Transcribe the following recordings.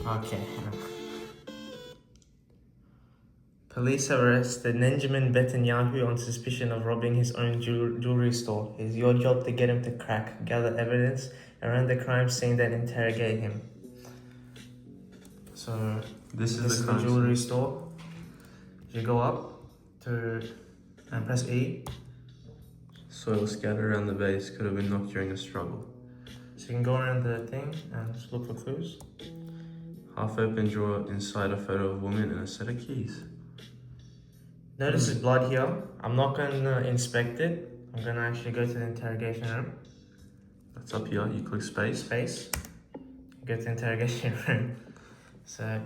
Okay. Police have arrested Benjamin Yahu on suspicion of robbing his own jewelry store. It's your job to get him to crack, gather evidence around the crime scene, then interrogate him. So this is the jewelry store. You go up to and press E. Soil scattered around the base, could have been knocked during a struggle. So you can go around the thing and just look for clues. Half open drawer, inside a photo of a woman and a set of keys. Notice there's blood here. I'm not going to inspect it. I'm going to actually go to the interrogation room. That's up here, you click space. Space. Go to the interrogation room. So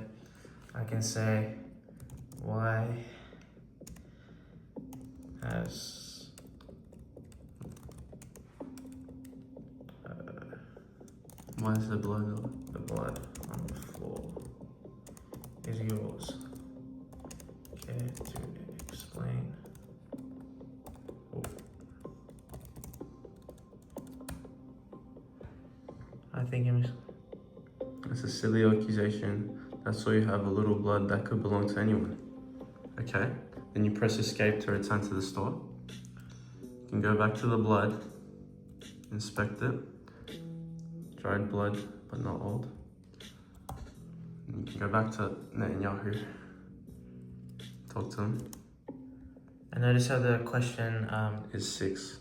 I can say, why has Why is the blood on the floor is yours? Care to explain? Oh. I think it was. That's a silly accusation. That's all you have, a little blood that could belong to anyone. Okay, then you press escape to return to the store. You can go back to the blood, inspect it. Dried blood, but not old. And you can go back to Yahu. Talk to him. I notice how the question Is 6.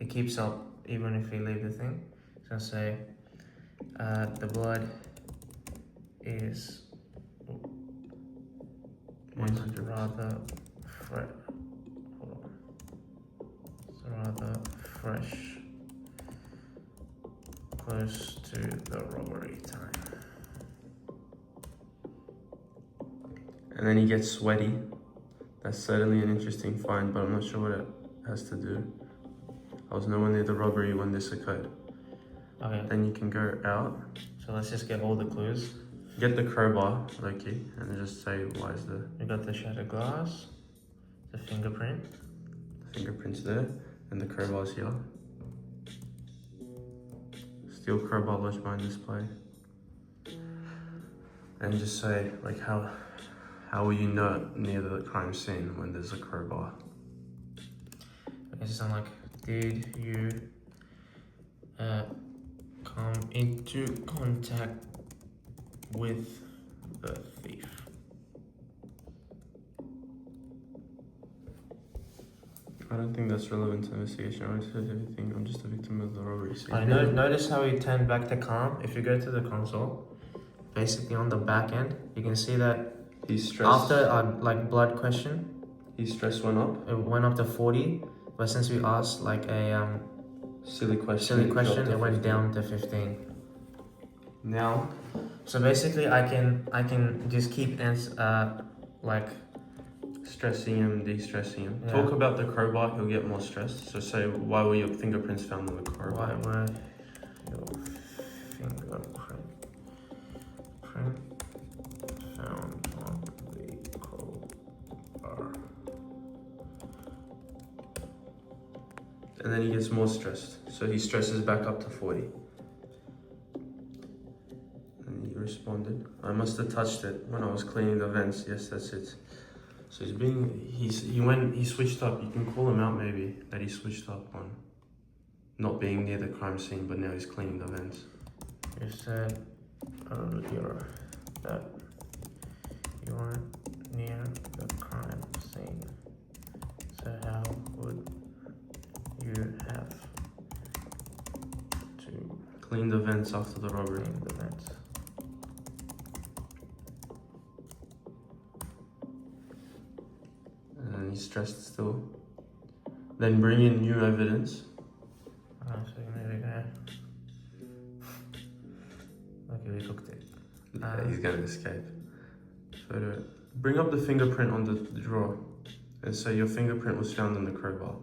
it keeps up even if we leave the thing. So I'll say the blood is 100. rather fresh, close to the robbery time. And then he gets sweaty. That's certainly an interesting find, but I'm not sure what it has to do. I was nowhere near the robbery when this occurred. Okay. Then you can go out. So let's just get all the clues. Get the crowbar, Loki, and then just say why is the We got the shattered glass, the fingerprint. fingerprints there, and the crowbar's here. Steel crowbar lodged behind display. And just say like how will you know near the crime scene when there's a crowbar? It's just like, did you come into contact with the thief? I don't think that's relevant to investigation. I don't say everything. I'm just a victim of the robbery scene. I know. Notice how he turned back to calm. If you go to the console, basically on the back end, you can see that He's stressed. after our blood question, His stress went up. it went up to 40, but since we asked like a Silly question. it went down to 15. Now, So basically, I can just keep stressing him, de-stressing him. Yeah. Talk about the crowbar, he'll get more stressed. So say, why were your fingerprints found on the crowbar? why were your fingerprint found on the crowbar? And then he gets more stressed. So he stresses back up to 40. And he responded, I must have touched it when I was cleaning the vents. Yes, that's it. So he switched up. You can call him out maybe that he switched up on not being near the crime scene, but now he's cleaning the vents. You said earlier that you weren't near the crime scene. So how would you have to Clean the vents after the robbery. clean the vents? And he's stressed still. Then bring in new evidence. So there we go. Okay, we cooked it. Yeah, he's gonna escape. Photo. Bring up the fingerprint on the drawer and say your fingerprint was found on the crowbar.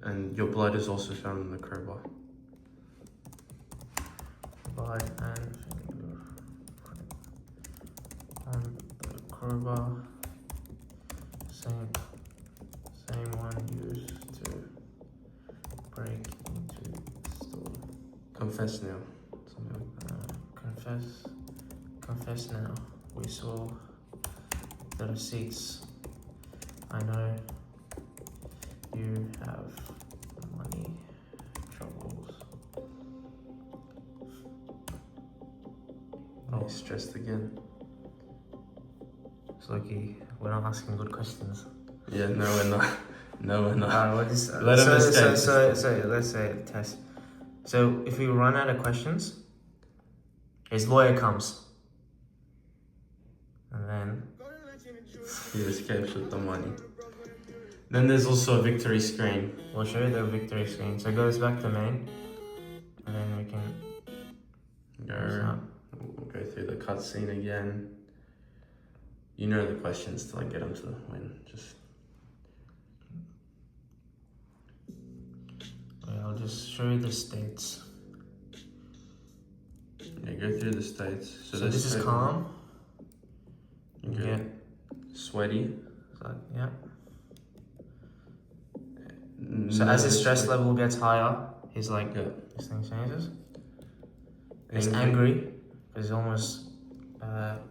And your blood is also found on the crowbar. Blood and fingerprint on the crowbar. Same one used to break into the store. Confess now. Confess Confess now. We saw the receipts. I know you have money troubles. Oh, stressed again. It's like we're not asking good questions. Yeah, no, we're not. No, we're not. Let him escape. So let's say test. So if we run out of questions, his lawyer comes. And then He escapes with the money. Then there's also a victory screen. we'll show you the victory screen. So it goes back to main. And then we can We'll go through the cutscene again. You know the questions till I get them to win. Just I'll just show you the states. yeah, go through the states. So this is calm. You get sweaty. So, yeah. So as his stress level gets higher, he's like, this thing changes. He's angry, because he's almost about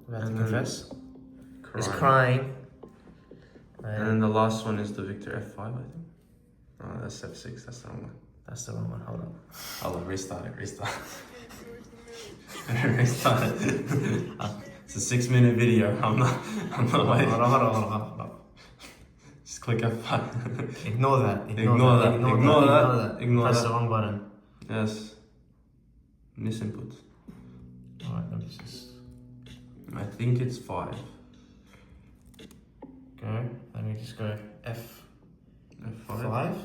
to confess. He's crying. And then the last one is the Victor F5, I think. Oh, that's F6, that's the wrong one. That's the wrong one, hold on. Hold on, restart it. Restart it. It's a 6-minute video. I'm not waiting. Hold on. Just click F5. Ignore that. Ignore that. Press the wrong button. Yes. Misinput. Alright, let me just I think it's 5. go. Let me just go F5. 5.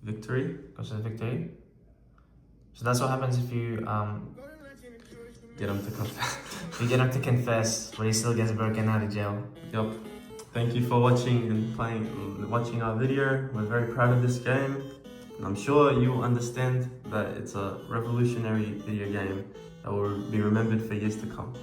Victory. Goes to the victory. So that's what happens if you Get him to confess. you get him to confess, but he still gets broken out of jail. Yep. Thank you for watching and watching our video. We're very proud of this game. And I'm sure you'll understand that it's a revolutionary video game that will be remembered for years to come.